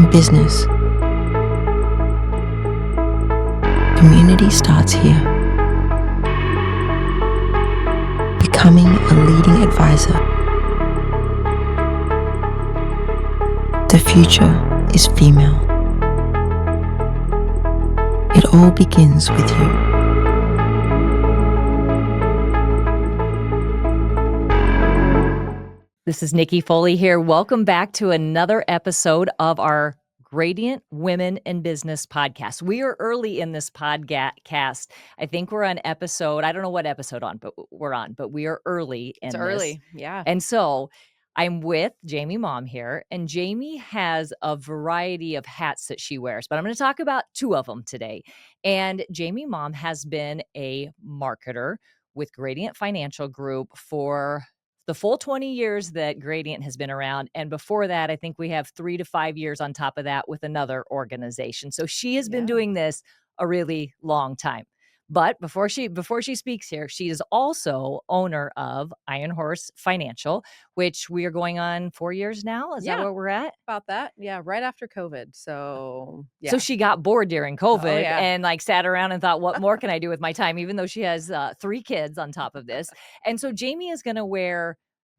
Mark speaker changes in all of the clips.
Speaker 1: In business, community starts here. Becoming a leading advisor. The future is female. It all begins with you.
Speaker 2: This is Nikki Foley here. Welcome back to another episode of our Gradient Women in Business podcast. We are early in this podcast. I think we're on episode, I don't know what episode we're on, but we are early in
Speaker 3: It's
Speaker 2: this.
Speaker 3: early, yeah.
Speaker 2: And so I'm with Jaime Malm here, and Jaime has a variety of hats that she wears, but I'm going to talk about two of them today. And Jaime Malm has been a marketer with Gradient Financial Group for the full 20 years that Gradient has been around. And before that, I think we have 3 to 5 years on top of that with another organization. So she has been doing this a really long time. But before she speaks here, she is also owner of Iron Horse Financial, which we are going on 4 years now. Is that where we're at?
Speaker 3: About that. Yeah, right after COVID. So, yeah.
Speaker 2: So she got bored during COVID
Speaker 3: yeah.
Speaker 2: and sat around and thought, what more can I do with my time? Even though she has 3 kids on top of this. And so Jaime is going to wear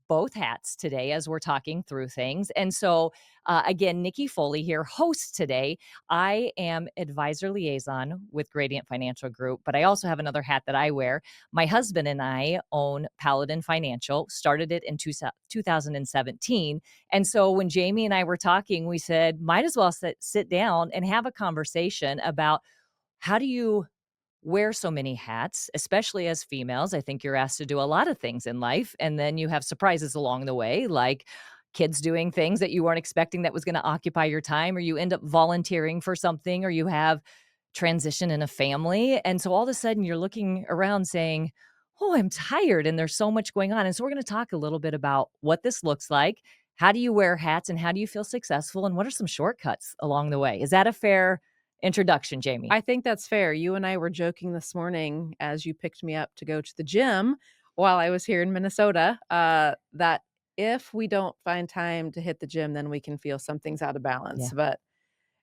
Speaker 2: both hats today as we're talking through things. And so, again, Nikki Foley here, host today. I am advisor liaison with Gradient Financial Group, but I also have another hat that I wear. My husband and I own Paladin Financial, started it in 2017. And so when Jaime and I were talking, we said, might as well sit down and have a conversation about how do you wear so many hats, especially as females. I think you're asked to do a lot of things in life, and then you have surprises along the way, like kids doing things that you weren't expecting that was going to occupy your time, or you end up volunteering for something, or you have transition in a family. And so all of a sudden you're looking around saying, oh, I'm tired and there's so much going on. And so we're going to talk a little bit about what this looks like. How do you wear hats and how do you feel successful? And what are some shortcuts along the way? Is that a fair introduction, Jaime?
Speaker 3: I think that's fair. You and I were joking this morning as you picked me up to go to the gym while I was here in Minnesota, that if we don't find time to hit the gym, then we can feel something's out of balance.
Speaker 2: Yeah.
Speaker 3: But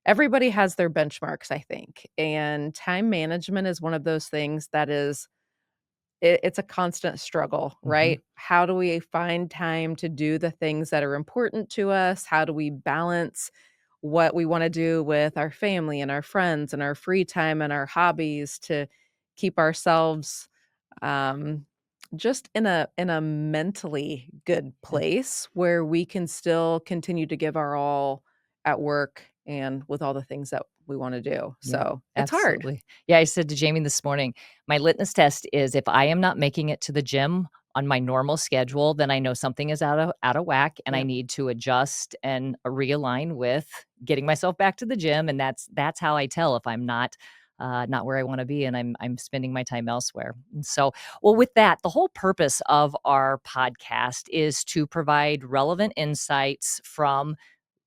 Speaker 3: everybody has their benchmarks, I think. And time management is one of those things that is, it's a constant struggle, right? How do we find time to do the things that are important to us? How do we balance what we want to do with our family and our friends and our free time and our hobbies to keep ourselves um, just in a mentally good place where we can still continue to give our all at work and with all the things that we want to do. So it's hard.
Speaker 2: Absolutely. Yeah, I said to Jaime this morning, my litmus test is if I am not making it to the gym on my normal schedule, then I know something is out of whack and I
Speaker 3: Yep.
Speaker 2: need to adjust and realign with getting myself back to the gym. And that's how I tell if I'm not where I want to be and I'm spending my time elsewhere. And so, well, with that, the whole purpose of our podcast is to provide relevant insights from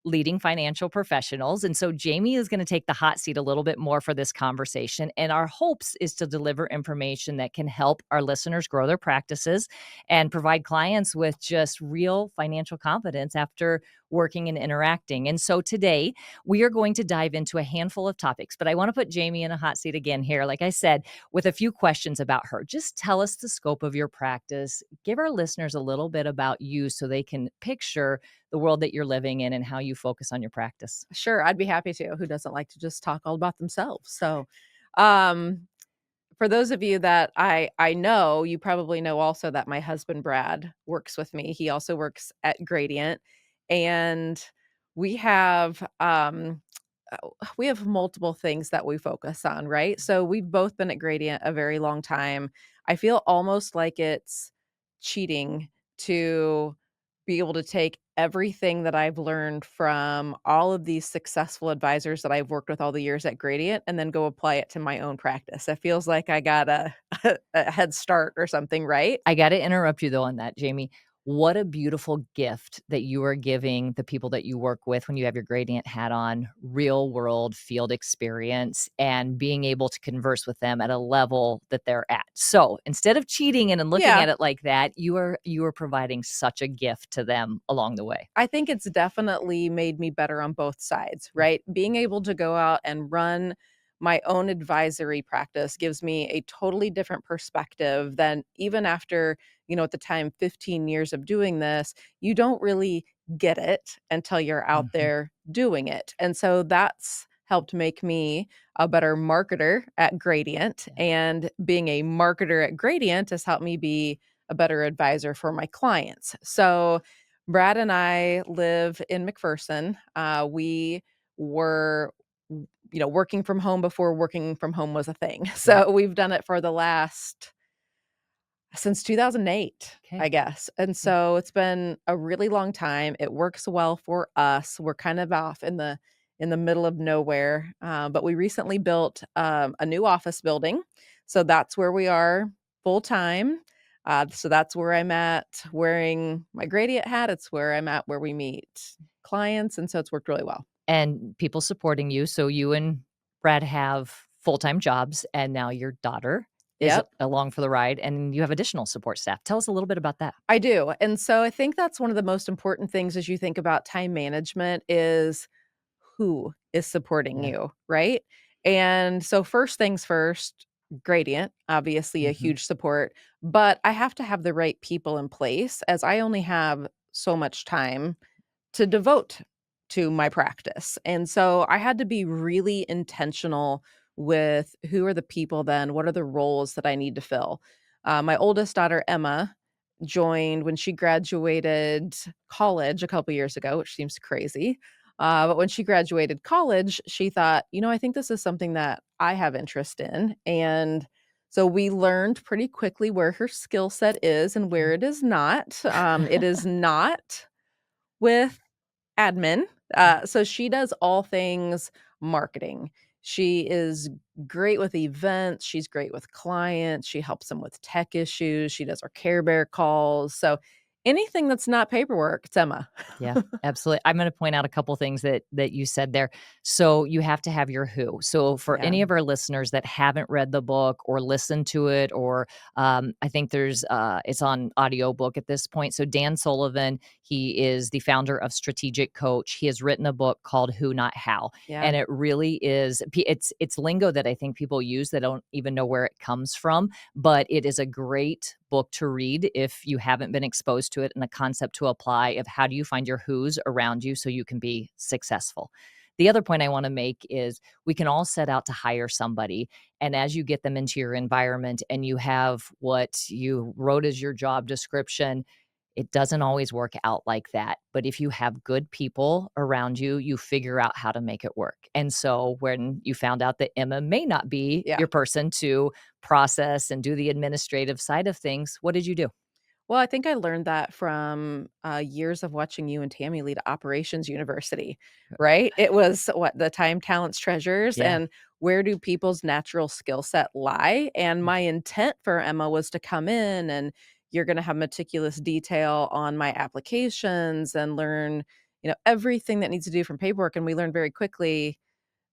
Speaker 2: leading financial professionals. And so Jaime is going to take the hot seat a little bit more for this conversation. And our hopes is to deliver information that can help our listeners grow their practices and provide clients with just real financial confidence after working and interacting. And so today we are going to dive into a handful of topics, but I want to put Jaime in a hot seat again here, like I said, with a few questions about her. Just tell us the scope of your practice. Give our listeners a little bit about you so they can picture the world that you're living in and how you focus on your practice.
Speaker 3: Sure, I'd be happy to. Who doesn't like to just talk all about themselves? So, um, for those of you that I know, you probably know also that my husband Brad works with me. He also works at Gradient, and we have we have multiple things that we focus on, right? So we've both been at Gradient a very long time. I feel almost like it's cheating to be able to take everything that I've learned from all of these successful advisors that I've worked with all the years at Gradient and then go apply it to my own practice. It feels like I got a head start or something, right?
Speaker 2: I got to interrupt you though on that, Jaime. What a beautiful gift that you are giving the people that you work with when you have your gradient hat on, real world field experience and being able to converse with them at a level that they're at. So, instead of cheating in and looking
Speaker 3: Yeah.
Speaker 2: at it like that, you are providing such a gift to them along the way.
Speaker 3: I think it's definitely made me better on both sides,
Speaker 2: Yeah.
Speaker 3: right? Being able to go out and run my own advisory practice gives me a totally different perspective than even after, at the time, 15 years of doing this, you don't really get it until you're out
Speaker 2: Mhm.
Speaker 3: there doing it. And so that's helped make me a better marketer at Gradient.
Speaker 2: Yeah.
Speaker 3: And being a marketer at Gradient has helped me be a better advisor for my clients. So, Brad and I live in McPherson. We were, working from home before working from home was a thing.
Speaker 2: Yeah.
Speaker 3: So we've done it for the last since 2008,
Speaker 2: Okay.
Speaker 3: I guess. And
Speaker 2: Yeah.
Speaker 3: so it's been a really long time. It works well for us. We're kind of off in the middle of nowhere, but we recently built a new office building, so that's where we are full time. So that's where I'm at wearing my gradient hat. It's where I'm at where we meet clients, and so it's worked really well.
Speaker 2: And people supporting you. So you and Brad have full-time jobs, and now your daughter is
Speaker 3: Yep.
Speaker 2: along for the ride, and you have additional support staff. Tell us a little bit about that.
Speaker 3: I do. And so I think that's one of the most important things as you think about time management is who is supporting
Speaker 2: Yeah.
Speaker 3: you, right? And so first things first, Gradient, obviously a
Speaker 2: Mhm.
Speaker 3: huge support, but I have to have the right people in place as I only have so much time to devote to my practice. And so I had to be really intentional with who are the people then, what are the roles that I need to fill. My oldest daughter, Emma, joined when she graduated college a couple years ago, which seems crazy. But when she graduated college, she thought, I think this is something that I have interest in. And so we learned pretty quickly where her skill set is and where
Speaker 2: Okay.
Speaker 3: it is not. It is not with admin.
Speaker 2: Yeah.
Speaker 3: So she does all things marketing. She is great with events. She's great with clients. She helps them with tech issues. She does our Care Bear calls. So anything that's not paperwork, it's Emma.
Speaker 2: Yeah, absolutely. I'm gonna point out a couple things that you said there. So you have to have your who. So for
Speaker 3: Yeah.
Speaker 2: any of our listeners that haven't read the book or listened to it, or I think there's it's on audiobook at this point. So Dan Sullivan, he is the founder of Strategic Coach. He has written a book called Who Not How.
Speaker 3: Yeah.
Speaker 2: And it really is it's lingo that I think people use that don't even know where it comes from, but it is a great book to read if you haven't been exposed to it, and a concept to apply of how do you find your who's around you so you can be successful. The other point I want to make is we can all set out to hire somebody. And as you get them into your environment and you have what you wrote as your job description, it doesn't always work out like that. But if you have good people around you, you figure out how to make it work. And so when you found out that Emma may not be
Speaker 3: Yeah.
Speaker 2: your person to process and do the administrative side of things, what did you do?
Speaker 3: Well, I think I learned that from years of watching you and Tammy lead Operations University, right? It was what the time, talents, treasures,
Speaker 2: Yeah.
Speaker 3: and where do people's natural skill set lie? And
Speaker 2: Mm.
Speaker 3: my intent for Emma was to come in and you're going to have meticulous detail on my applications and learn, everything that needs to do from paperwork. And we learned very quickly,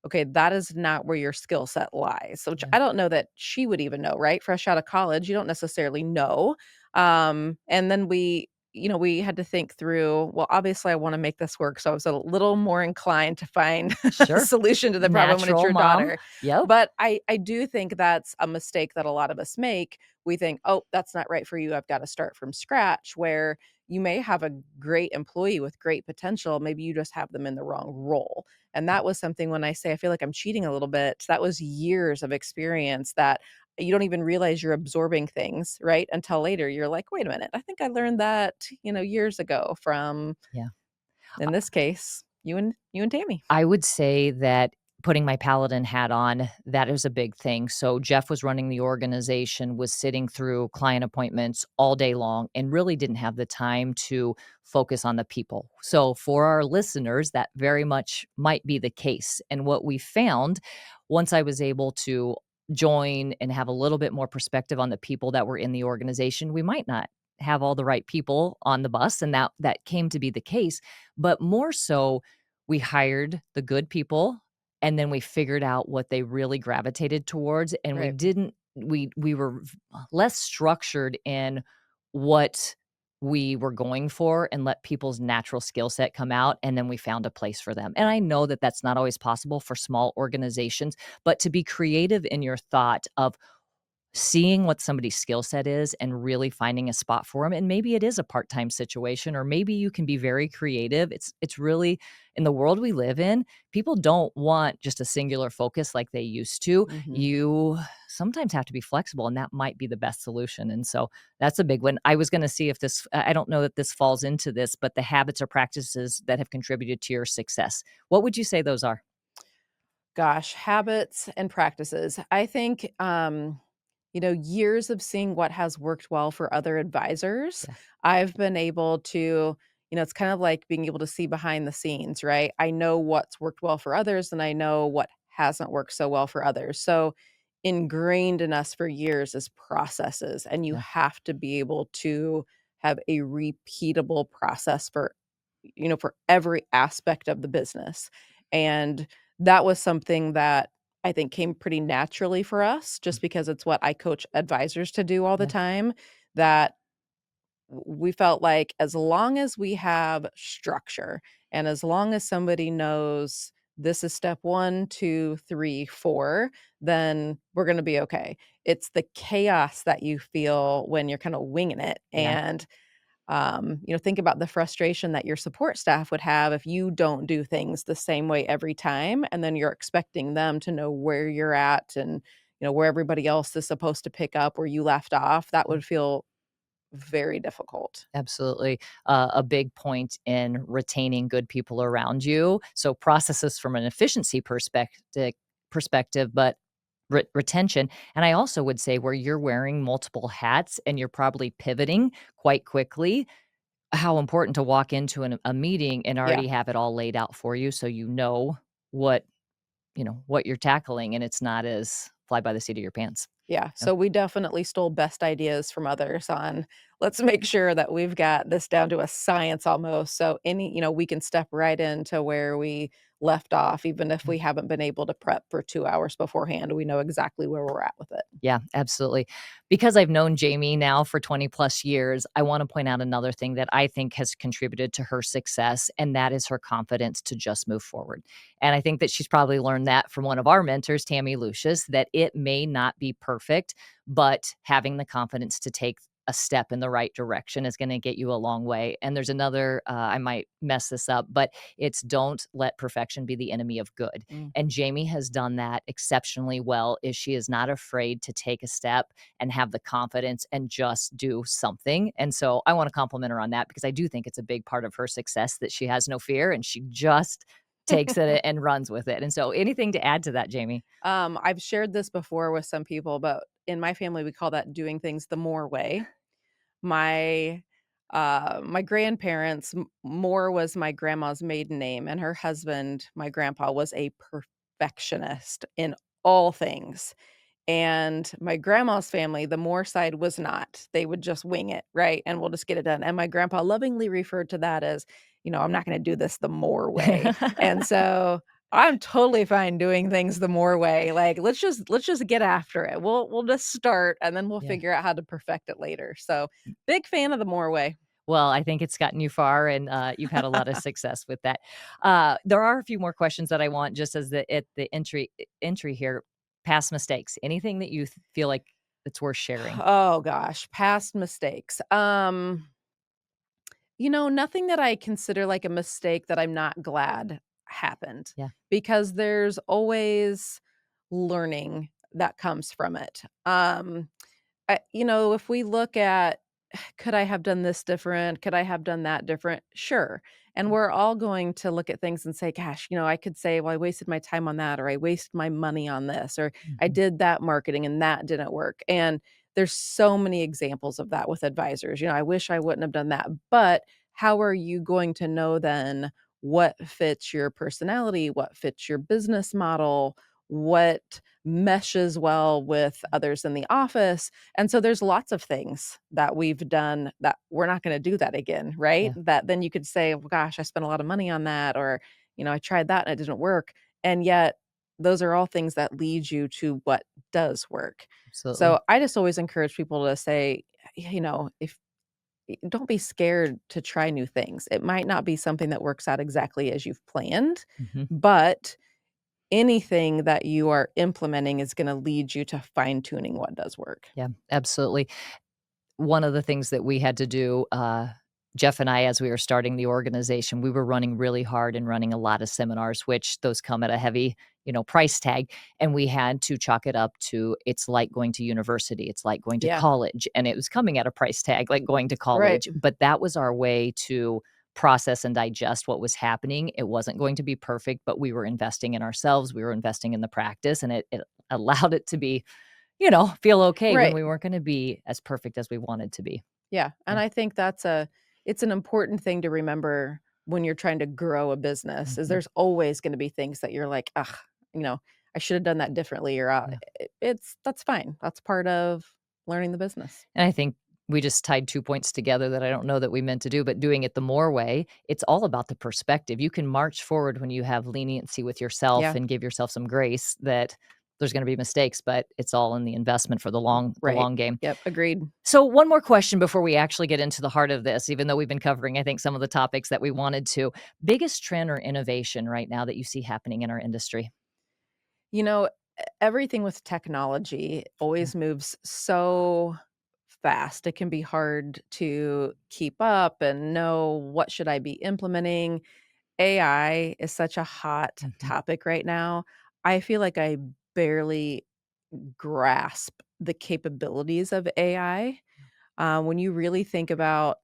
Speaker 3: okay, that is not where your skill set lies. So, which
Speaker 2: Yeah.
Speaker 3: I don't know that she would even know, right? Fresh out of college, you don't necessarily know. And then we had to think through, well, obviously I want to make this work. So I was a little more inclined to find a
Speaker 2: Sure.
Speaker 3: solution to the problem when it's
Speaker 2: Natural
Speaker 3: your
Speaker 2: mom.
Speaker 3: daughter.
Speaker 2: Yep.
Speaker 3: But I do think that's a mistake that a lot of us make. We think, oh, that's not right for you. I've got to start from scratch, where you may have a great employee with great potential. Maybe you just have them in the wrong role. And that was something when I say I feel like I'm cheating a little bit, that was years of experience that you don't even realize you're absorbing things, right? Until later, you're like, wait a minute, I think I learned that, years ago from,
Speaker 2: Yeah.
Speaker 3: in this case, you and Tammy.
Speaker 2: I would say that putting my paladin hat on, that is a big thing. So Jeff was running the organization, was sitting through client appointments all day long, and really didn't have the time to focus on the people. So for our listeners, that very much might be the case. And what we found once I was able to join and have a little bit more perspective on the people that were in the organization, we might not have all the right people on the bus, and that came to be the case. But more so, we hired the good people, and then we figured out what they really gravitated towards, and we
Speaker 3: Right.
Speaker 2: didn't we were less structured in what we were going for and let people's natural skill set come out, and then we found a place for them. And I know that that's not always possible for small organizations, but to be creative in your thought of seeing what somebody's skill set is and really finding a spot for them. And maybe it is a part-time situation, or maybe you can be very creative. It's really, in the world we live in, people don't want just a singular focus like they used to.
Speaker 3: Mhm.
Speaker 2: You sometimes have to be flexible, and that might be the best solution. And so that's a big one. I was going to see if this, I don't know that this falls into this, but the habits or practices that have contributed to your success. What would you say those are?
Speaker 3: Gosh, habits and practices. I think, years of seeing what has worked well for other advisors,
Speaker 2: Yeah.
Speaker 3: I've been able to, it's kind of like being able to see behind the scenes, right? I know what's worked well for others and I know what hasn't worked so well for others. So ingrained in us for years is processes, and you
Speaker 2: Yeah.
Speaker 3: have to be able to have a repeatable process for every aspect of the business. And that was something that I think came pretty naturally for us
Speaker 2: Mm.
Speaker 3: just because it's what I coach advisors to do all the
Speaker 2: Yeah.
Speaker 3: time, that we felt like as long as we have structure and as long as somebody knows this is step 1, 2, 3, 4, then we're going to be okay. It's the chaos that you feel when you're kind of winging it.
Speaker 2: Yeah.
Speaker 3: And think about the frustration that your support staff would have if you don't do things the same way every time, and then you're expecting them to know where you're at and where everybody else is supposed to pick up where you left off. That would feel very difficult.
Speaker 2: Absolutely. A big point in retaining good people around you. So processes from an efficiency perspective, but retention. And I also would say where you're wearing multiple hats and you're probably pivoting quite quickly, how important to walk into a meeting and
Speaker 3: Yeah.
Speaker 2: already have it all laid out for you, so what what you're tackling, and it's not as fly by the seat of your pants.
Speaker 3: Yeah,
Speaker 2: Yeah.
Speaker 3: so we definitely stole best ideas from others on, let's make sure that we've got this down to a science almost, so we can step right into where we left off, even if we haven't been able to prep for 2 hours beforehand, we know exactly where we're at with it.
Speaker 2: Yeah, absolutely. Because I've known Jamie now for 20 plus years, I want to point out another thing that I think has contributed to her success, and that is her confidence to just move forward. And I think that she's probably learned that from one of our mentors, Tammy Lucius, that it may not be perfect, but having the confidence to take a step in the right direction is going to get you a long way. And there's another, I might mess this up, but it's don't let perfection be the enemy of good.
Speaker 3: Mm.
Speaker 2: And Jamie has done that exceptionally well. Is she is not afraid to take a step and have the confidence and just do something. And so I want to compliment her on that, because I do think it's a big part of her success that she has no fear and she just takes it and runs with it. And so anything to add to that, Jamie?
Speaker 3: I've shared this before with some people, but in my family, we call that doing things the Moore way. My grandparents, Moore was my grandma's maiden name, and her husband, my grandpa, was a perfectionist in all things. And my grandma's family, the Moore side, was not. They would just wing it, right? And we'll just get it done. And my grandpa lovingly referred to that as, I'm not going to do this the Moore way. And so I'm totally fine doing things the Moore way. Like let's just get after it. We'll just start and then we'll
Speaker 2: Yeah.
Speaker 3: figure out how to perfect it later. So big fan of the Moore way.
Speaker 2: Well, I think it's gotten you far, and you've had a lot of success with that. There are a few more questions that I want just as the entry here. Past mistakes. Anything that you feel like it's worth sharing?
Speaker 3: Oh gosh, past mistakes. Nothing that I consider like a mistake that I'm not glad happened,
Speaker 2: Yeah.
Speaker 3: because there's always learning that comes from it. If we look at, could I have done this different? Could I have done that different? Sure. And we're all going to look at things and say, gosh, I could say, well, I wasted my time on that, or I wasted my money on this, or I
Speaker 2: Mhm.
Speaker 3: did that marketing and that didn't work. And there's so many examples of that with advisors. I wish I wouldn't have done that. But how are you going to know then what fits your personality, what fits your business model? what meshes well with others in the office. And so there's lots of things that we've done that we're not going to do that again, right?
Speaker 2: Yeah.
Speaker 3: That then you could say, well, gosh, I spent a lot of money on that, or, I tried that and it didn't work. And yet those are all things that lead you to what does work.
Speaker 2: Absolutely.
Speaker 3: So I just always encourage people to say, if don't be scared to try new things. It might not be something that works out exactly as you've planned,
Speaker 2: Mhm.
Speaker 3: but anything that you are implementing is going to lead you to fine tuning what does work.
Speaker 2: Yeah, absolutely. One of the things that we had to do, Jeff and I, as we were starting the organization, we were running really hard and running a lot of seminars, which those come at a heavy, price tag. And we had to chalk it up to it's like going to university, it's like going to
Speaker 3: Yeah.
Speaker 2: college. And it was coming at a price tag, like going to
Speaker 3: Right.
Speaker 2: college. But that was our way to process and digest what was happening. It wasn't going to be perfect, but we were investing in ourselves. We were investing in the practice, and it allowed it to be feel okay when
Speaker 3: Right.
Speaker 2: we weren't gonna be as perfect as we wanted to be.
Speaker 3: Yeah. And
Speaker 2: Yeah.
Speaker 3: I think it's an important thing to remember when you're trying to grow a business is
Speaker 2: Mhm.
Speaker 3: there's always going to be things that you're like, ugh, you know, I should have done that differently or
Speaker 2: Yeah.
Speaker 3: that's fine. That's part of learning the business.
Speaker 2: And I think we just tied 2 points together that I don't know that we meant to do, but doing it the More way, it's all about the perspective. You can march forward when you have leniency with yourself
Speaker 3: Yeah.
Speaker 2: and give yourself some grace that there's gonna be mistakes, but it's all in the investment for the
Speaker 3: Right.
Speaker 2: long game.
Speaker 3: Yep. Agreed.
Speaker 2: So one more question before we actually get into the heart of this, even though we've been covering, I think, some of the topics that we wanted to. Biggest trend or innovation right now that you see happening in our industry?
Speaker 3: You know, everything with technology
Speaker 2: Yeah.
Speaker 3: always moves so fast. It can be hard to keep up and know what should I be implementing. AI is such a hot
Speaker 2: Mhm.
Speaker 3: topic right now. I feel like I barely grasp the capabilities of AI. When you really think about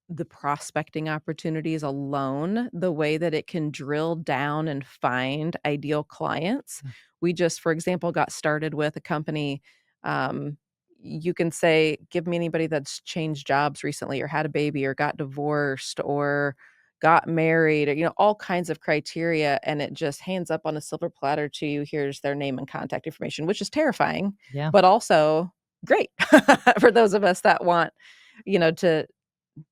Speaker 3: the prospecting opportunities alone, the way that it can drill down and find ideal clients.
Speaker 2: Yeah.
Speaker 3: We just, for example, got started with a company. Um, you can say, give me anybody that's changed jobs recently or had a baby or got divorced or got married or, all kinds of criteria. And it just hands up on a silver platter to you. Here's their name and contact information, which is terrifying,
Speaker 2: Yeah.
Speaker 3: but also great for those of us that want, to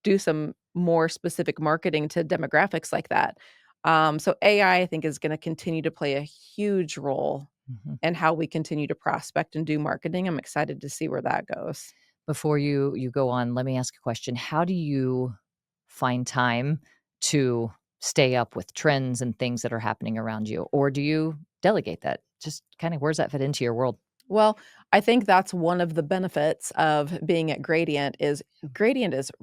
Speaker 3: do some more specific marketing to demographics like that. So AI think, is gonna continue to play a huge role
Speaker 2: Mhm.
Speaker 3: in how we continue to prospect and do marketing. I'm excited to see where that goes.
Speaker 2: Before you go on, let me ask a question. How do you find time to stay up with trends and things that are happening around you? Or do you delegate that? Just kinda where's that fit into your world?
Speaker 3: Well, I think that's one of the benefits of being at Gradient is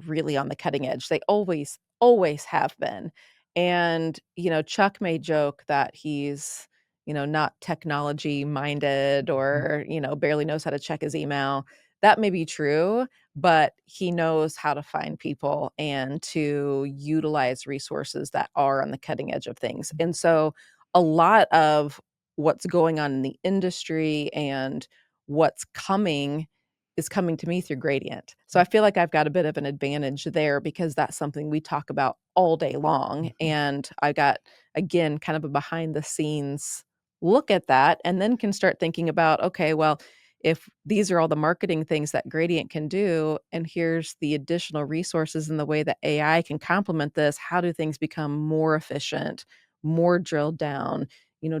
Speaker 3: really on the cutting edge. They always have been. And, Chuck may joke that he's, not technology minded
Speaker 2: Mhm.
Speaker 3: or, barely knows how to check his email. That may be true, but he knows how to find people and to utilize resources that are on the cutting edge of things. And so a lot of what's going on in the industry and what's coming is coming to me through Gradient. So I feel like I've got a bit of an advantage there because that's something we talk about all day long.
Speaker 2: Mhm.
Speaker 3: And I got, again, kind of a behind the scenes look at that and then can start thinking about, okay, well, if these are all the marketing things that Gradient can do, and here's the additional resources and the way that AI can complement this, how do things become more efficient, more drilled down,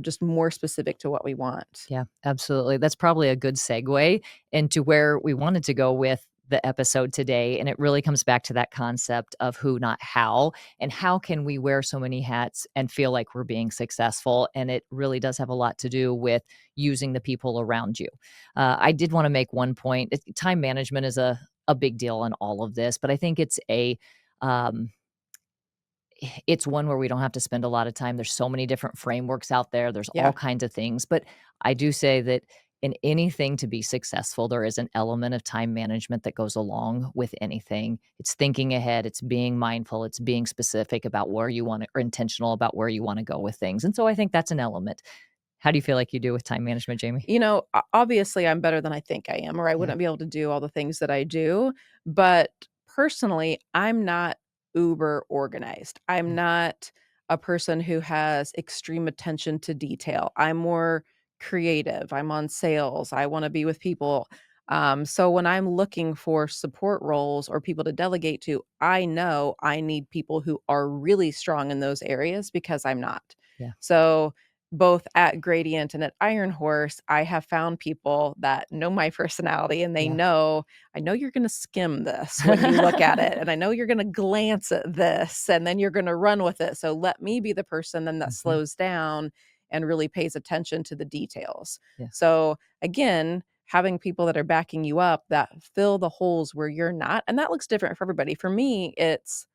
Speaker 3: just more specific to what we want.
Speaker 2: Yeah, absolutely. That's probably a good segue into where we wanted to go with the episode today. And it really comes back to that concept of who, not how, and how can we wear so many hats and feel like we're being successful. And it really does have a lot to do with using the people around you. I did want to make one point. Time management is a big deal in all of this, but I think um, it's one where we don't have to spend a lot of time. There's so many different frameworks out there. There's all
Speaker 3: Yeah.
Speaker 2: kinds of things, but I do say that in anything to be successful, there is an element of time management that goes along with anything. It's thinking ahead, it's being mindful, it's being specific about where you want to or intentional about where you want to go with things. And so I think that's an element. How do you feel like you do with time management, Jamie?
Speaker 3: Obviously, I'm better than I think I am, or I
Speaker 2: Yeah.
Speaker 3: wouldn't be able to do all the things that I do. But personally, I'm not uber organized. I'm
Speaker 2: Yeah.
Speaker 3: not a person who has extreme attention to detail. I'm more creative, I'm on sales, I want to be with people. So when I'm looking for support roles or people to delegate to, I know I need people who are really strong in those areas because I'm not.
Speaker 2: Yeah.
Speaker 3: So both at Gradient and at Iron Horse, I have found people that know my personality and they
Speaker 2: Yeah.
Speaker 3: know, I know you're going to skim this when you look at it. And I know you're going to glance at this and then you're going to run with it. So let me be the person then that
Speaker 2: Mhm.
Speaker 3: slows down and really pays attention to the details.
Speaker 2: Yeah.
Speaker 3: So again, having people that are backing you up that fill the holes where you're not, and that looks different for everybody. For me, it's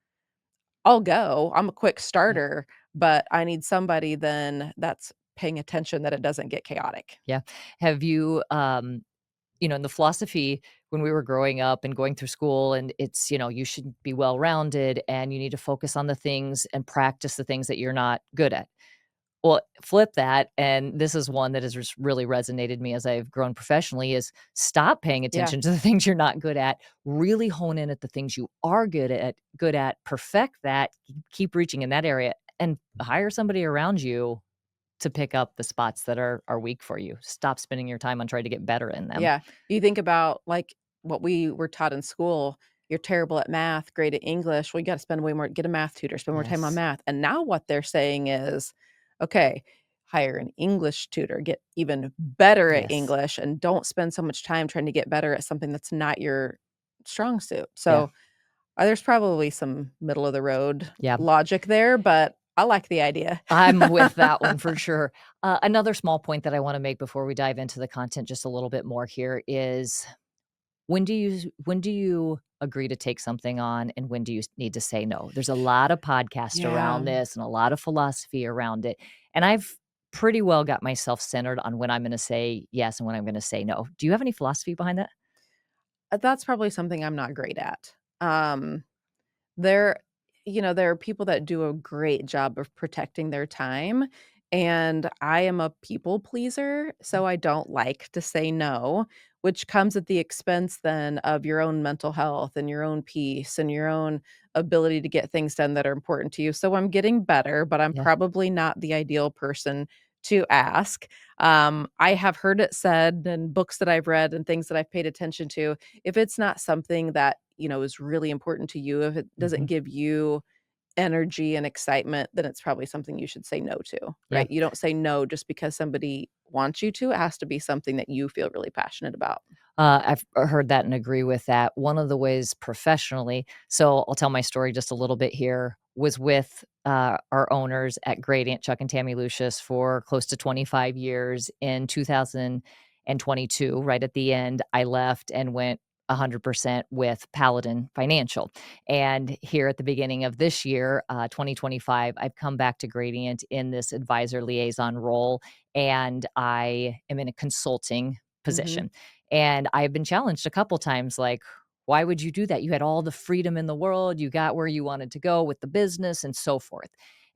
Speaker 3: I'll go. I'm a quick
Speaker 2: Yeah.
Speaker 3: starter, but I need somebody then that's paying attention that it doesn't get chaotic.
Speaker 2: Yeah. Have you, in the philosophy when we were growing up and going through school, and it's, you should be well-rounded and you need to focus on the things and practice the things that you're not good at. Well, flip that, and this is one that has just really resonated me as I've grown professionally, is stop paying
Speaker 3: Yeah.
Speaker 2: attention to the things you're not good at, really hone in at the things you are good at, perfect that, keep reaching in that area, and hire somebody around you to pick up the spots that are weak for you. Stop spending your time on trying to get better in them.
Speaker 3: Yeah. You think about like what we were taught in school. You're terrible at math, great at English. Well, you got to spend way more, get a math tutor, spend more time on
Speaker 2: Yes.
Speaker 3: math. And now what they're saying is, okay, hire an English tutor, get even better at
Speaker 2: Yes.
Speaker 3: English, and don't spend so much time trying to get better at something that's not your strong suit.
Speaker 2: Yeah.
Speaker 3: So there's probably some middle of the road
Speaker 2: Yeah.
Speaker 3: logic there, but I like the idea.
Speaker 2: I'm with that one for sure. Another small point that I wanna make before we dive into the content just a little bit more here is when do you agree to take something on, and when do you need to say no? There's a lot of podcasts
Speaker 3: Yeah.
Speaker 2: around this and a lot of philosophy around it, and I've pretty well got myself centered on when I'm gonna say yes and when I'm gonna say no. Do you have any philosophy behind that?
Speaker 3: That's probably something I'm not great at. There there are people that do a great job of protecting their time, and I am a people pleaser, so I don't like to say no, which comes at the expense then of your own mental health and your own peace and your own ability to get things done that are important to you. So I'm getting better, but I'm
Speaker 2: Yeah.
Speaker 3: probably not the ideal person to ask. I have heard it said in books that I've read and things that I've paid attention to, if it's not something that, is really important to you, if it doesn't
Speaker 2: Mhm.
Speaker 3: give you energy and excitement, then it's probably something you should say no to,
Speaker 2: Yeah.
Speaker 3: right? You don't say no just because somebody wants you to. It has to be something that you feel really passionate about.
Speaker 2: I've heard that and agree with that. One of the ways professionally, so I'll tell my story just a little bit here, was with our owners at Gradient, Chuck and Tammy Lucius, for close to 25 years. In 2022, right at the end, I left and went 100% with Paladin Financial. And here at the beginning of this year, 2025, I've come back to Gradient in this advisor liaison role, and I am in a consulting
Speaker 3: Mhm.
Speaker 2: position. And I've been challenged a couple times, like, "Why would you do that? You had all the freedom in the world, you got where you wanted to go with the business and so forth."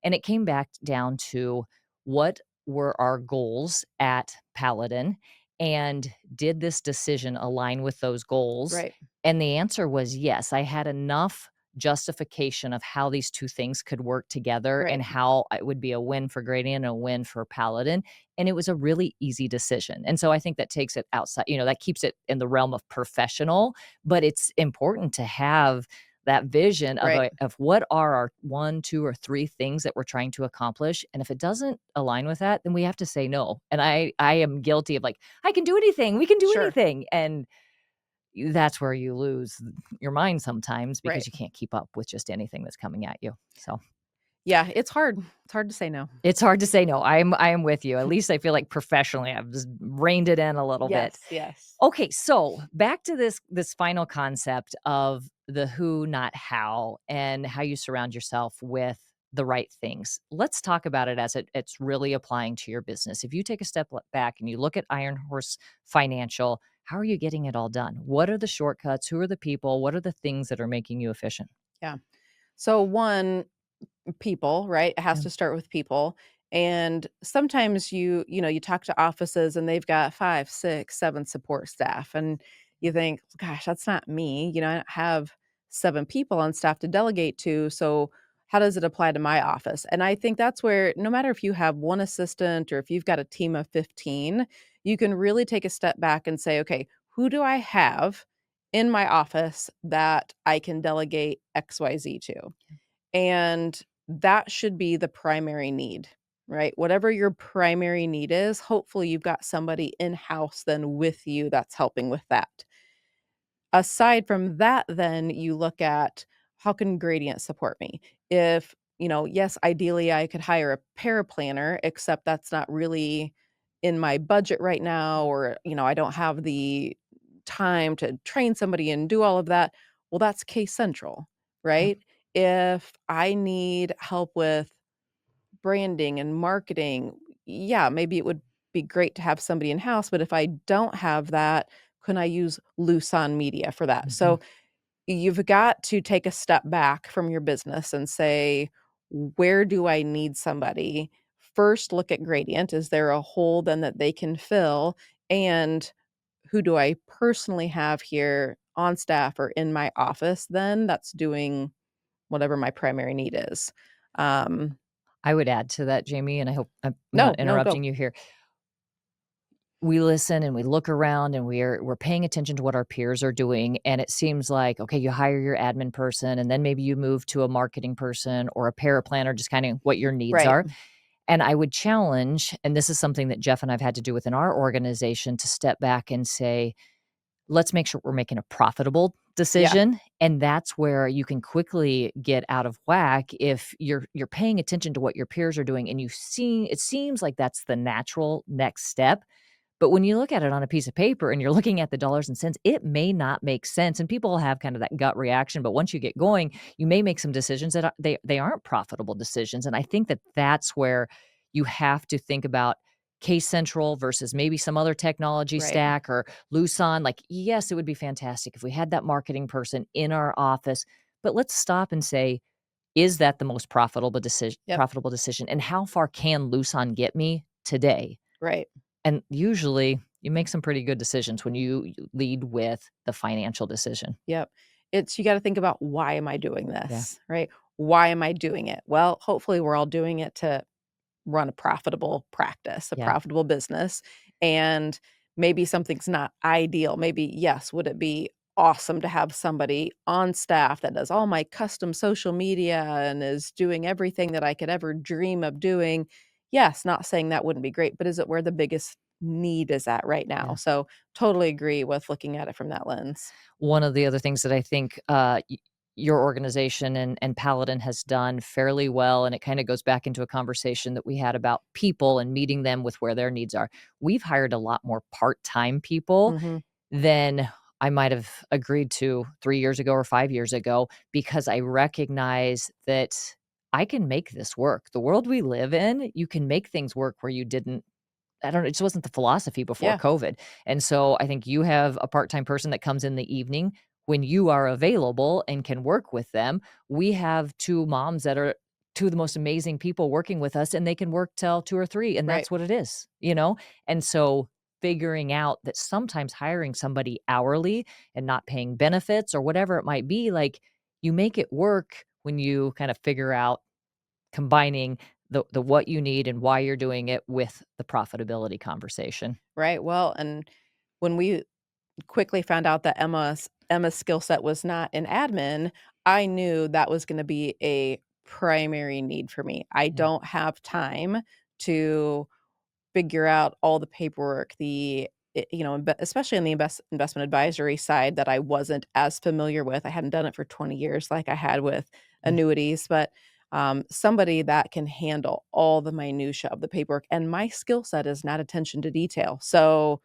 Speaker 2: And it came back down to what were our goals at Paladin, and did this decision align with those goals?
Speaker 3: Right.
Speaker 2: And the answer was yes. I had enough justification of how these 2 things could work together and
Speaker 3: Right.
Speaker 2: how it would be a win for Gradient and a win for Paladin, and it was a really easy decision. And so I think that takes it outside, that keeps it in the realm of professional, but it's important to have that vision of
Speaker 3: Right.
Speaker 2: what are our 1, 2, or 3 things that we're trying to accomplish, and if it doesn't align with that, then we have to say no. And I am guilty of, like, "I can do anything, we can do
Speaker 3: Sure.
Speaker 2: anything," and that's where you lose your mind sometimes
Speaker 3: Right.
Speaker 2: because you can't keep up with just anything that's coming at you. So
Speaker 3: Yeah, it's hard. It's hard to say no.
Speaker 2: it's hard to say no. I am with you. At least I feel like professionally, I've just reined it in a little bit.
Speaker 3: Yes, yes.
Speaker 2: Okay, so back to this final concept of the who, not how, and how you surround yourself with the right things. Let's talk about it as it's really applying to your business. If you take a step back and you look at Iron Horse Financial, how are you getting it all done? What are the shortcuts? Who are the people? What are the things that are making you efficient?
Speaker 3: Yeah. So one, people, right? It has
Speaker 2: Yeah.
Speaker 3: to start with people. And sometimes you talk to offices and they've got 5, 6, 7 support staff. And you think, gosh, that's not me. I don't have 7 people on staff to delegate to. So how does it apply to my office? And I think that's where, no matter if you have one assistant or if you've got a team of 15, you can really take a step back and say, okay, who do I have in my office that I can delegate XYZ to? And that should be the primary need, right? Whatever your primary need is, hopefully you've got somebody in house then with you that's helping with that. Aside from that, then you look at how can Gradient support me? If, yes, ideally I could hire a paraplanner, except that's not really in my budget right now, or, I don't have the time to train somebody and do all of that. Well, that's Case Central,
Speaker 2: Yep.
Speaker 3: right? If I need help with branding and marketing, yeah, maybe it would be great to have somebody in house, but if I don't have that, can I use Luson Media for that?
Speaker 2: Mhm.
Speaker 3: So you've got to take a step back from your business and say, where do I need somebody? First, look at Gradient. Is there a hole then that they can fill? And who do I personally have here on staff or in my office then that's doing whatever my primary need is? Um,
Speaker 2: I would add to that, Jamie, and I hope I'm not
Speaker 3: no, no,
Speaker 2: interrupting
Speaker 3: go.
Speaker 2: you here. We listen and we look around and we're paying attention to what our peers are doing, and it seems like, okay, you hire your admin person, and then maybe you move to a marketing person or a paraplanner, just kinda what your needs
Speaker 3: Right.
Speaker 2: are. And I would challenge, and this is something that Jeff and I've had to do within our organization, to step back and say, let's make sure we're making a profitable
Speaker 3: Yeah.
Speaker 2: decision. And that's where you can quickly get out of whack if you're paying attention to what your peers are doing and you see it seems like that's the natural next step. But when you look at it on a piece of paper and you're looking at the dollars and cents, it may not make sense. And people have kind of that gut reaction. But once you get going, you may make some decisions that they aren't profitable decisions. And I think that that's where you have to think about Case Central versus maybe some other technology
Speaker 3: Right.
Speaker 2: stack or Luson. Like, yes, it would be fantastic if we had that marketing person in our office. But let's stop and say, is that the most profitable decision?
Speaker 3: Yep.
Speaker 2: Profitable decision, and how far can Luson get me today?
Speaker 3: Right.
Speaker 2: And usually, you make some pretty good decisions when you lead with the financial decision.
Speaker 3: Yep. It's you gotta think about, "Why am I doing
Speaker 2: Yeah,
Speaker 3: this?" Right? "Why am I doing it?" Well, hopefully, we're all doing it to run a profitable practice, a
Speaker 2: yeah.
Speaker 3: profitable business, and maybe something's not ideal. Maybe, yes, would it be awesome to have somebody on staff that does all my custom social media and is doing everything that I could ever dream of doing? Yes, not saying that wouldn't be great, but is it where the biggest need is at right now?
Speaker 2: Yeah.
Speaker 3: So, totally agree with looking at it from that lens.
Speaker 2: One of the other things that I think, your organization and Paladin has done fairly well, and it kinda goes back into a conversation that we had about people and meeting them with where their needs are. We've hired a lot more part-time people
Speaker 3: Mhm.
Speaker 2: than I might have agreed to 3 years ago or 5 years ago, because I recognize that I can make this work. The world we live in, you can make things work where you didn't. I don't know, it just wasn't the philosophy before
Speaker 3: Yeah.
Speaker 2: COVID, and so I think you have a part-time person that comes in the evening when you are available and can work with them. We have 2 moms that are 2 of the most amazing people working with us, and they can work till 2 or 3, and
Speaker 3: Right.
Speaker 2: that's what it is, you know? And so figuring out that sometimes hiring somebody hourly and not paying benefits or whatever it might be, like, you make it work when you kind of figure out combining the what you need and why you're doing it with the profitability conversation.
Speaker 3: Right. Well, and when we quickly found out that Emma's skill set was not in admin, I knew that was gonna be a primary need for me. I
Speaker 2: Yeah,
Speaker 3: don't have time to figure out all the paperwork, especially on the investment advisory side that I wasn't as familiar with. I hadn't done it for 20 years like I had with
Speaker 2: yeah,
Speaker 3: annuities, but somebody that can handle all the minutia of the paperwork. And my skill set is not attention to detail. So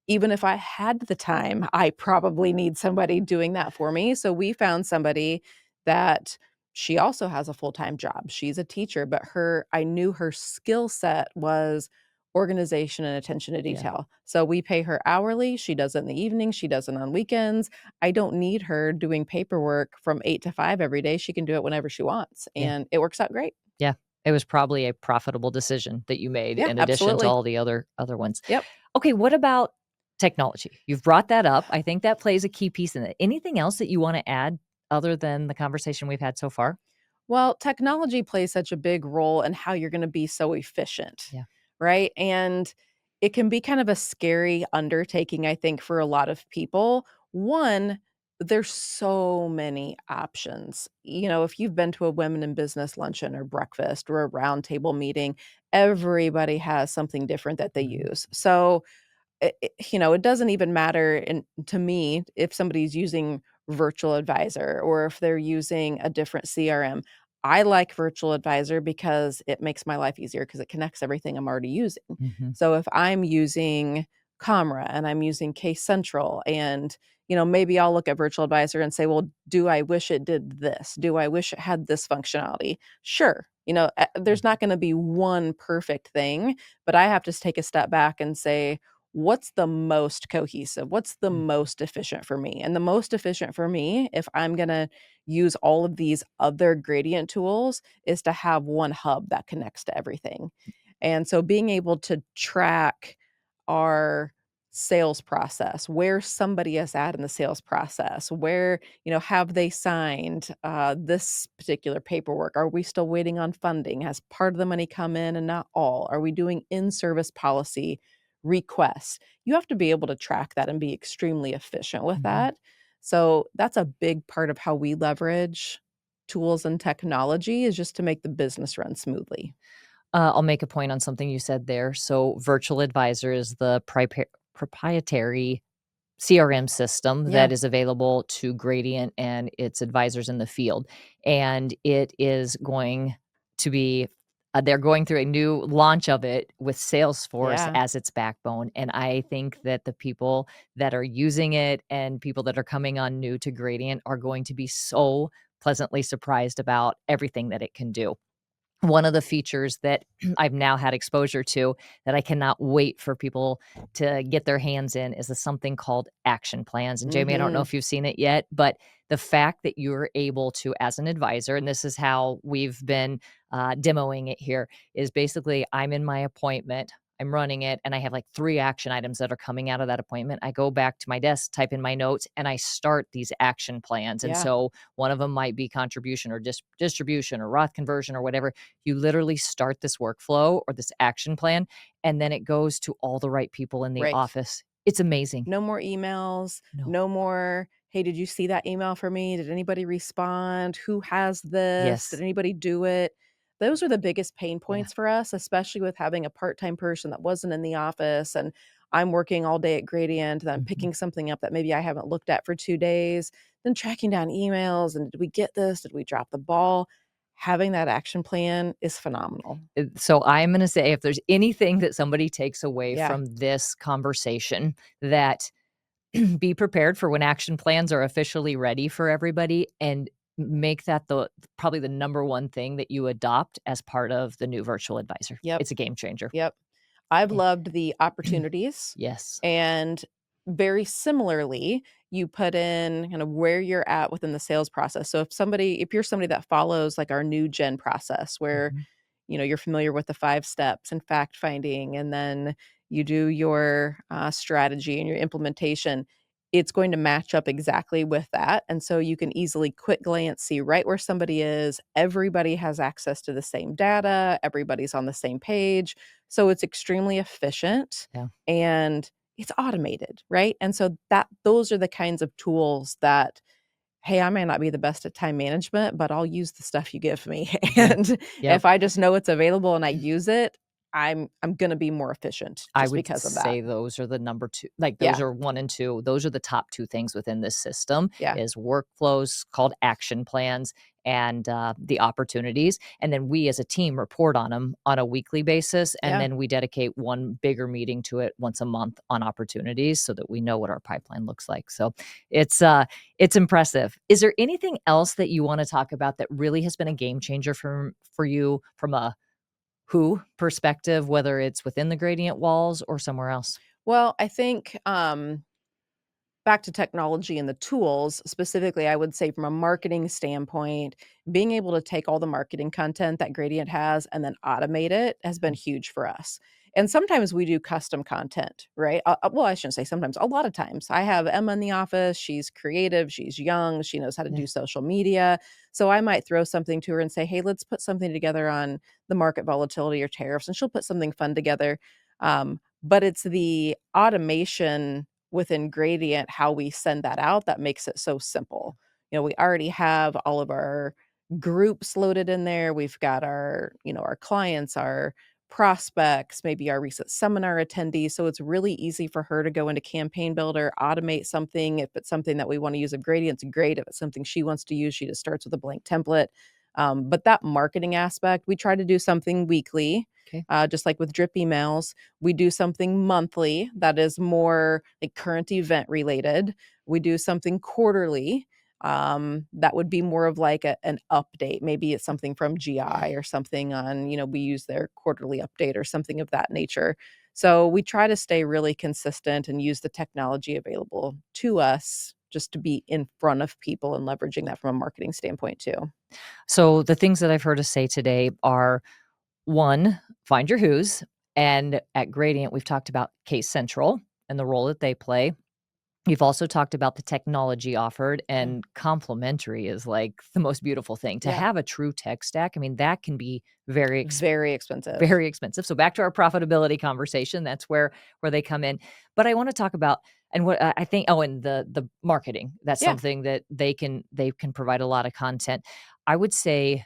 Speaker 3: even if I had the time, I probably need somebody doing that for me. So we found somebody that she also has a full-time job. She's a teacher, but I knew her skill set was organization and attention to
Speaker 2: yeah,
Speaker 3: detail. So we pay her hourly. She does it in the evening. She does it on weekends. I don't need her doing paperwork from 8 to 5 every day. She can do it whenever she wants,
Speaker 2: yeah,
Speaker 3: and it works out great.
Speaker 2: yeah. It was probably a profitable decision that you made
Speaker 3: Yeah,
Speaker 2: in addition to
Speaker 3: absolutely.
Speaker 2: all the other ones.
Speaker 3: Yep.
Speaker 2: Okay, what about technology? You've brought that up. I think that plays a key piece in it. Anything else that you wanna add other than the conversation we've had so far?
Speaker 3: Well, technology plays such a big role in how you're gonna be so efficient,
Speaker 2: Yeah.
Speaker 3: right? And it can be kind of a scary undertaking, I think, for a lot of people. One, there's so many options. If you've been to a women in business luncheon or breakfast or a roundtable meeting, everybody has something different that they
Speaker 2: Mhm.
Speaker 3: use. So it doesn't even matter to me if somebody's using virtual advisor or if they're using a different CRM. I like virtual advisor because it makes my life easier because it connects everything I'm already using.
Speaker 2: Mhm.
Speaker 3: So if I'm using Comra and I'm using Case Central and maybe I'll look at virtual advisor and say, well, do I wish it did this? Do I wish it had this functionality? Sure. There's not going to be one perfect thing, but I have to take a step back and say, what's the most cohesive? What's the
Speaker 2: Mhm.
Speaker 3: most efficient for me? And the most efficient for me, if I'm going to use all of these other gradient tools, is to have one hub that connects to everything. And so being able to track our sales process, where somebody is at in the sales process, where, have they signed this particular paperwork? Are we still waiting on funding? Has part of the money come in and not all? Are we doing in service policy requests? You have to be able to track that and be extremely efficient with
Speaker 2: Mhm.
Speaker 3: that. So that's a big part of how we leverage tools and technology is just to make the business run smoothly.
Speaker 2: I'll make a point on something you said there. So, Virtual Advisor is the proprietary CRM system
Speaker 3: Yeah.
Speaker 2: that is available to Gradient and its advisors in the field. And it is going to be, they're going through a new launch of it with Salesforce
Speaker 3: Yeah.
Speaker 2: as its backbone. And I think that the people that are using it and people that are coming on new to Gradient are going to be so pleasantly surprised about everything that it can do. One of the features that I've now had exposure to that I cannot wait for people to get their hands in is something called action plans. And Jamie, I don't know
Speaker 3: Mhm.
Speaker 2: if you've seen it yet, but the fact that you're able to, as an advisor, and this is how we've been demoing it here, is basically I'm in my appointment. I'm running it and I have like 3 action items that are coming out of that appointment. I go back to my desk, type in my notes, and I start these action plans. And
Speaker 3: Yeah.
Speaker 2: so one of them might be contribution or distribution or Roth conversion or whatever. You literally start this workflow or this action plan, and then it goes to all the right people in the
Speaker 3: Right.
Speaker 2: office. It's amazing.
Speaker 3: No more emails,
Speaker 2: No.
Speaker 3: no more, "Hey, did you see that email from me? Did anybody respond? Who has this? Did
Speaker 2: Yes.
Speaker 3: anybody do it?" Those are the biggest pain
Speaker 2: Yeah.
Speaker 3: points for us, especially with having a part-time person that wasn't in the office, and I'm working all day at Gradient, and I'm
Speaker 2: Mhm.
Speaker 3: picking something up that maybe I haven't looked at for 2 days, then tracking down emails, and "Did we get this? Did we drop the ball?" Having that action plan is phenomenal.
Speaker 2: So I'm gonna say if there's anything that somebody takes away
Speaker 3: Yeah.
Speaker 2: from this conversation, that be prepared for when action plans are officially ready for everybody, and make that the probably the number one thing that you adopt as part of the new virtual advisor.
Speaker 3: Yep.
Speaker 2: It's a game changer.
Speaker 3: Yep. I've
Speaker 2: Eh,
Speaker 3: loved the opportunities,
Speaker 2: yes.
Speaker 3: and very similarly, you put in kind of where you're at within the sales process. So if you're somebody that follows like our new gen process where
Speaker 2: Mhm.
Speaker 3: you're familiar with the 5 steps and fact finding, and then you do your, strategy and your implementation, it's going to match up exactly with that, and so you can easily quick glance see right where somebody is. Everybody has access to the same data, everybody's on the same page, so it's extremely efficient,
Speaker 2: Yeah.
Speaker 3: and it's automated, right? And so those are the kinds of tools that, "Hey, I may not be the best at time management, but I'll use the stuff you give me."
Speaker 2: Yeah.
Speaker 3: And
Speaker 2: Yep.
Speaker 3: if I just know it's available and I use it, I'm gonna be more efficient
Speaker 2: I
Speaker 3: just
Speaker 2: would
Speaker 3: because of that.
Speaker 2: say those are the number 2, like, those
Speaker 3: Yeah,
Speaker 2: are 1 and 2. Those are the top 2 things within this system
Speaker 3: yeah,
Speaker 2: is workflows called action plans and, the opportunities, and then we as a team report on them on a weekly basis, and
Speaker 3: yeah.
Speaker 2: then we dedicate 1 bigger meeting to it once a month on opportunities so that we know what our pipeline looks like. So it's impressive. Is there anything else that you wanna talk about that really has been a game changer for you from a who perspective, whether it's within the gradient walls or somewhere else?
Speaker 3: Well, I think, back to technology and the tools, specifically, I would say from a marketing standpoint, being able to take all the marketing content that Gradient has and then automate it has been
Speaker 2: Mhm.
Speaker 3: huge for us. And sometimes we do custom content, right? Well, I shouldn't say sometimes, a lot of times. I have Emma in the office. She's creative, she's young, she knows how to
Speaker 2: Yeah.
Speaker 3: do social media. So I might throw something to her and say, hey, let's put something together on the market volatility or tariffs. And she'll put something fun together. But it's the automation within Gradient, how we send that out, that makes it so simple. We already have all of our groups loaded in there. We've got our, our clients, our prospects, maybe our recent seminar attendees. So it's really easy for her to go into Campaign Builder, automate something. If it's something that we want to use of Gradient's great. If it's something she wants to use, she just starts with a blank template. But that marketing aspect, we try to do something weekly.
Speaker 2: Okay.
Speaker 3: Just like with drip emails, we do something monthly that is more like current event related. We do something quarterly. That would be more of like an update. Maybe it's something from GI or something on, we use their quarterly update or something of that nature. So we try to stay really consistent and use the technology available to us just to be in front of people and leveraging that from a marketing standpoint too.
Speaker 2: So the things that I've heard us say today are, one, find your who's. And at Gradient, we've talked about Case Central and the role that they play. You've also talked about the technology offered, and complementary is like the most beautiful thing. To
Speaker 3: Yeah.
Speaker 2: have a true tech stack, I mean, that can be very
Speaker 3: Very expensive.
Speaker 2: very expensive. So back to our profitability conversation, that's where they come in. But I want to talk about, and what I think, and the marketing. That's
Speaker 3: Yeah.
Speaker 2: something that they can provide a lot of content. I would say,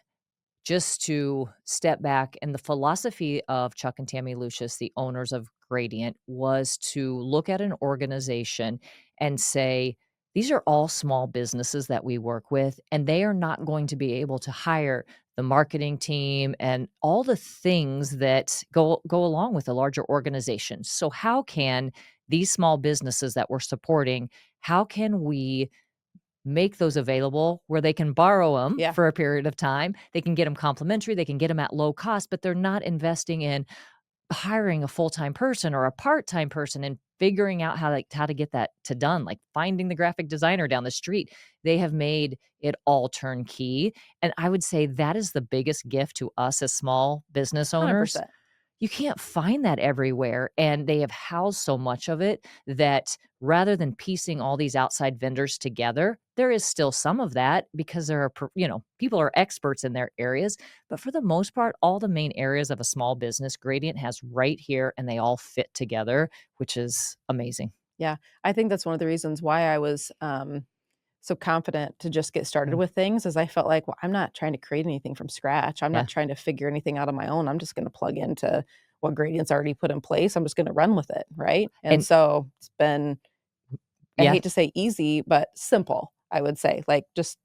Speaker 2: just to step back, and the philosophy of Chuck and Tammy Lucius, the owners of Gradient, was to look at an organization and say, these are all small businesses that we work with, and they are not going to be able to hire the marketing team and all the things that go along with a larger organization. So how can these small businesses that we're supporting, how can we make those available where they can borrow them
Speaker 3: Yeah.
Speaker 2: for a period of time? They can get them complimentary, they can get them at low cost, but they're not investing in hiring a full-time person or a part-time person and figuring out how to get that to done, like finding the graphic designer down the street. They have made it all turnkey, and I would say that is the biggest gift to us as small business owners.
Speaker 3: 100%.
Speaker 2: You can't find that everywhere, and they have housed so much of it that rather than piecing all these outside vendors together, there is still some of that because there are, people are experts in their areas, but for the most part, all the main areas of a small business, Gradient has right here, and they all fit together, which is amazing.
Speaker 3: Yeah. I think that's one of the reasons why I was so confident to just get started
Speaker 2: Mm.
Speaker 3: with things, is I felt like, well, I'm not trying to create anything from scratch. I'm
Speaker 2: Yeah.
Speaker 3: not trying to figure anything out on my own. I'm just going to plug into what Gradient's already put in place. I'm just going to run with it. Right. And
Speaker 2: And
Speaker 3: so it's been, I
Speaker 2: yeah,
Speaker 3: hate to say easy, but simple, I would say. Like, just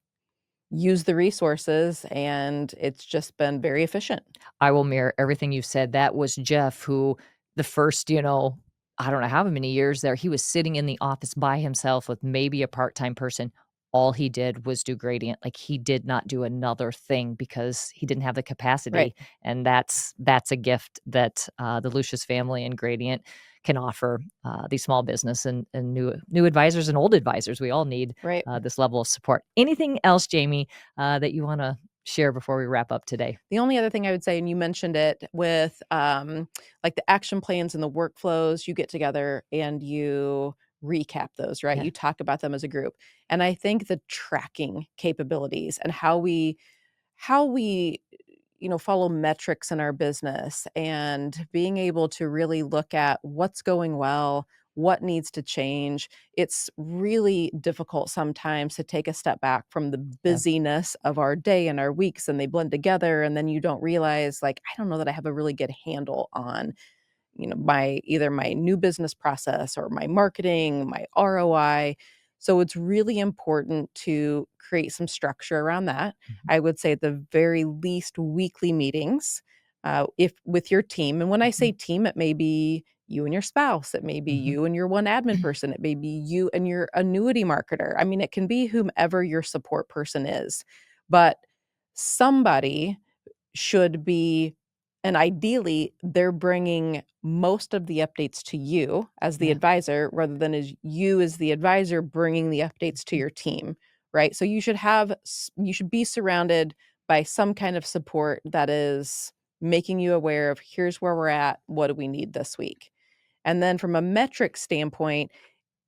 Speaker 3: use the resources, and it's just been very efficient.
Speaker 2: I will mirror everything you've said. That was Jeff, who the first, I don't know how many years there, he was sitting in the office by himself with maybe a part-time person. All he did was do Gradient. Like, he did not do another thing because he didn't have the
Speaker 3: Right.
Speaker 2: capacity. And that's a gift that the Lucius family and Gradient can offer these small business and new advisors and old advisors. We all need
Speaker 3: Right.
Speaker 2: this level of support. Anything else, Jamie, that you want to share before we wrap up today?
Speaker 3: The only other thing I would say, and you mentioned it with like the action plans and the workflows, you get together and you recap those, right?
Speaker 2: Yeah.
Speaker 3: You talk about them as a group. And I think the tracking capabilities and how we follow metrics in our business, and being able to really look at what's going well, what needs to change. It's really difficult sometimes to take a step back from the
Speaker 2: Yeah.
Speaker 3: busyness of our day and our weeks, and they blend together, and then you don't realize, like, I don't know that I have a really good handle on my either my new business process or my marketing, my ROI. So it's really important to create some structure around that.
Speaker 2: Mhm.
Speaker 3: I would say at the very least weekly meetings, if with your team. And when I say
Speaker 2: Mhm.
Speaker 3: team, it may be you and your spouse, it may be
Speaker 2: Mhm.
Speaker 3: you and your one admin person, it may be you and your annuity marketer. I mean, it can be whomever your support person is, but somebody should be, and ideally they're bringing most of the updates to you as the
Speaker 2: Yeah.
Speaker 3: advisor, rather than as you as the advisor bringing the updates to
Speaker 2: Mhm.
Speaker 3: your team, right? So you should be surrounded by some kind of support that is making you aware of here's where we're at, what do we need this week? And then from a metric standpoint,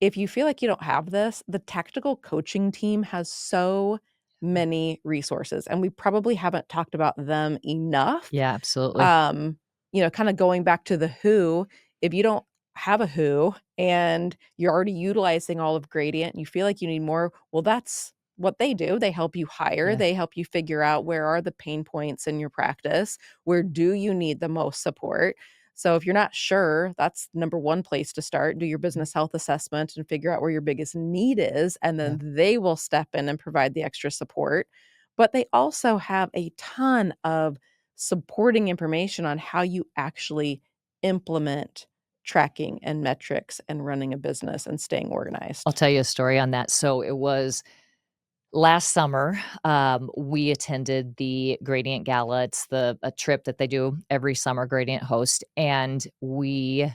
Speaker 3: if you feel like you don't have this, the tactical coaching team has so many resources, and we probably haven't talked about them enough.
Speaker 2: Yeah, absolutely.
Speaker 3: Um, kind of going back to the who, if you don't have a who and you're already utilizing all of Gradient, you feel like you need more, well, that's what they do. They help you hire,
Speaker 2: Yeah.
Speaker 3: they help you figure out where are the pain points in your practice, where do you need the most support. So if you're not sure, that's number one place to start. Do your business health assessment and figure out where your biggest need is, and then they will step in and provide the extra support. But they also have a ton of supporting information on how you actually implement tracking and metrics and running a business and staying organized.
Speaker 2: I'll tell you a story on that. So it was last summer, we attended the Gradient Gala. It's a trip that they do every summer, Gradient host, and we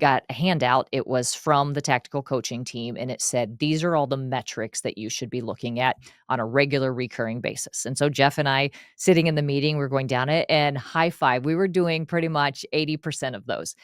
Speaker 2: got a handout. It was from the tactical coaching team, and it said, these are all the metrics that you should be looking at on a regular recurring basis. And so Jeff and I, sitting in the meeting, we're going down it, and high five, we were doing pretty much 80% of those.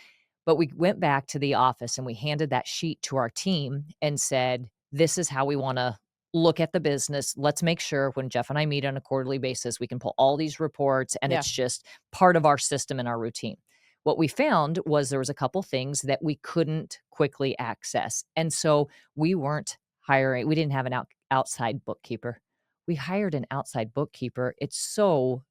Speaker 2: But we went back to the office and we handed that sheet to our team and said, this is how we want to look at the business. Let's make sure when Jeff and I meet on a quarterly basis, we can pull all these reports and
Speaker 3: Yeah.
Speaker 2: it's just part of our system and our routine. What we found was there was a couple things that we couldn't quickly access. And so we weren't hiring, we didn't have an outside bookkeeper. We hired an outside bookkeeper. It's so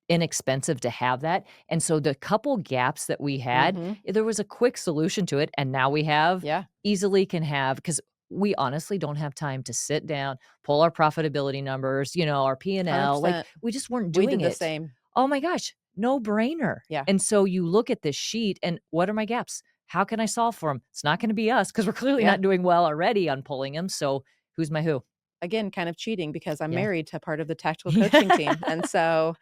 Speaker 2: inexpensive to have that. And so the couple gaps that we had, there was a quick solution to it. And now we have easily can have, because we honestly don't have time to sit down, pull our profitability numbers, our P&L. Like
Speaker 3: 100%.
Speaker 2: we just weren't
Speaker 3: We
Speaker 2: doing
Speaker 3: did the
Speaker 2: it.
Speaker 3: same.
Speaker 2: Oh my gosh, no brainer.
Speaker 3: Yeah.
Speaker 2: And so you look at this sheet and what are my gaps? How can I solve for them? It's not going to be us because we're clearly not doing well already on pulling them. So who's my who?
Speaker 3: Again, kind of cheating because I'm
Speaker 2: Yeah.
Speaker 3: married to part of the tactical coaching team. And so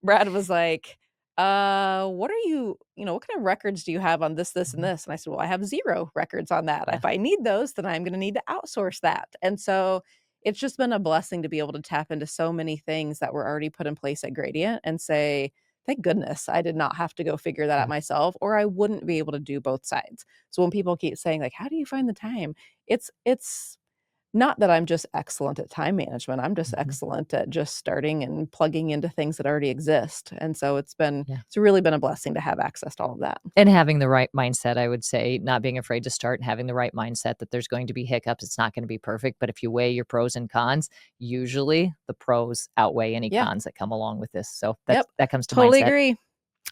Speaker 3: Brad was like, what are you, what kind of records do you have on this, and this? And I said, well, I have 0 records on that.
Speaker 2: Yeah.
Speaker 3: If I need those, then I'm going to need to outsource that. And so it's just been a blessing to be able to tap into so many things that were already put in place at Gradient and say, thank goodness I did not have to go figure that out myself, or I wouldn't be able to do both sides. So when people keep saying like, how do you find the time? It's not that I'm just excellent at time management. I'm just excellent at just starting and plugging into things that already exist. And so it's really been a blessing to have access to all of that.
Speaker 2: And having the right mindset, I would say, not being afraid to start and having the right mindset that there's going to be hiccups. It's not going to be perfect. But if you weigh your pros and cons, usually the pros outweigh any cons that come along with this. So that comes to
Speaker 3: totally
Speaker 2: mindset.
Speaker 3: Agree.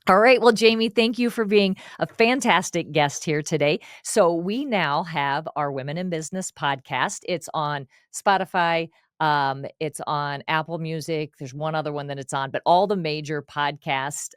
Speaker 2: All right. Well, Jaime, thank you for being a fantastic guest here today. So we now have our Women in Business podcast. It's on Spotify. It's on Apple Music. There's one other one that it's on, but all the major podcast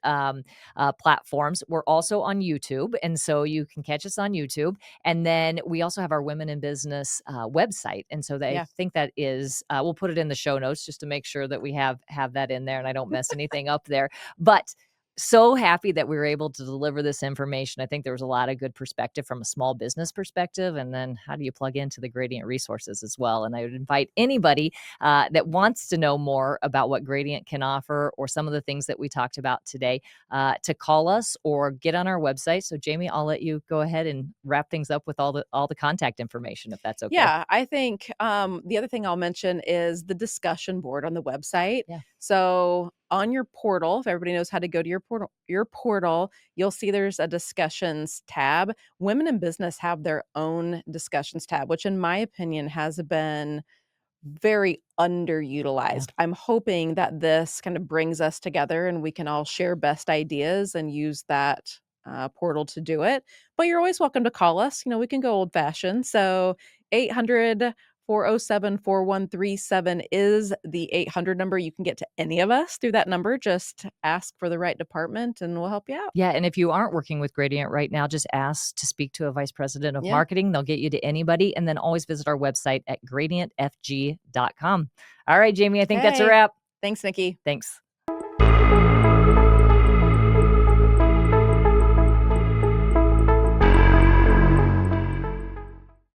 Speaker 2: platforms. We're also on YouTube. And so you can catch us on YouTube. And then we also have our Women in Business website. And so I think that is, we'll put it in the show notes just to make sure that we have that in there and I don't mess anything up there. But so happy that we were able to deliver this information. I think there was a lot of good perspective from a small business perspective. And then how do you plug into the Gradient resources as well? And I would invite anybody that wants to know more about what Gradient can offer or some of the things that we talked about today to call us or get on our website. So Jaime, I'll let you go ahead and wrap things up with all the contact information, if that's okay.
Speaker 3: Yeah, I think the other thing I'll mention is the discussion board on the website.
Speaker 2: Yeah.
Speaker 3: So on your portal, if everybody knows how to go to your portal, you'll see there's a discussions tab. Women in Business have their own discussions tab, which in my opinion has been very underutilized. I'm hoping that this kind of brings us together and we can all share best ideas and use that portal to do it. But you're always welcome to call us. We can go old fashioned. So 800-407-4137 is the 800 number. You can get to any of us through that number. Just ask for the right department and we'll help you out.
Speaker 2: Yeah. And if you aren't working with Gradient right now, just ask to speak to a vice president of marketing. They'll get you to anybody. And then always visit our website at gradientfg.com. All right, Jaime, I think that's a wrap.
Speaker 3: Thanks, Nikki.
Speaker 2: Thanks.